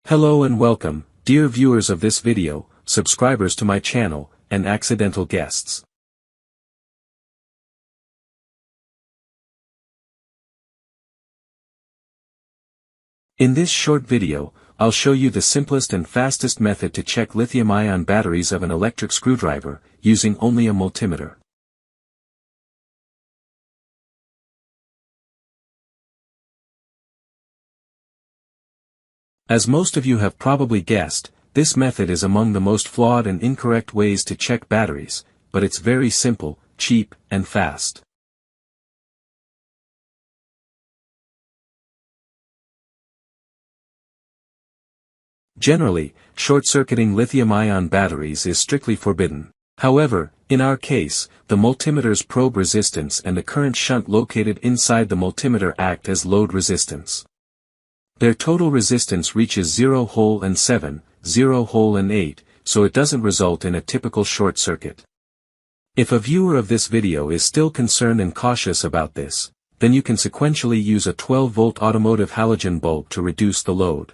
Hello and welcome, dear viewers of this video, subscribers to my channel, and accidental guests. In this short video, I'll show you the simplest and fastest method to check lithium-ion batteries of an electric screwdriver, using only a multimeter. As most of you have probably guessed, this method is among the most flawed and incorrect ways to check batteries, but it's very simple, cheap, and fast. Generally, short-circuiting lithium-ion batteries is strictly forbidden. However, in our case, the multimeter's probe resistance and the current shunt located inside the multimeter act as load resistance. Their total resistance reaches 0 whole and 7, 0 whole and 8, so it doesn't result in a typical short circuit. If a viewer of this video is still concerned and cautious about this, then you can sequentially use a 12-volt automotive halogen bulb to reduce the load.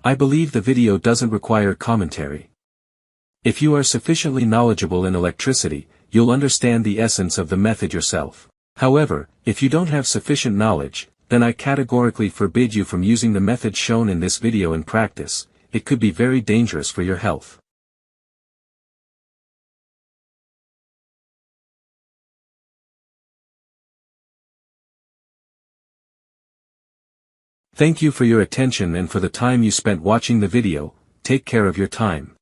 I believe the video doesn't require commentary. If you are sufficiently knowledgeable in electricity, you'll understand the essence of the method yourself. However, if you don't have sufficient knowledge, then I categorically forbid you from using the method shown in this video in practice. It could be very dangerous for your health. Thank you for your attention and for the time you spent watching the video. Take care of your time.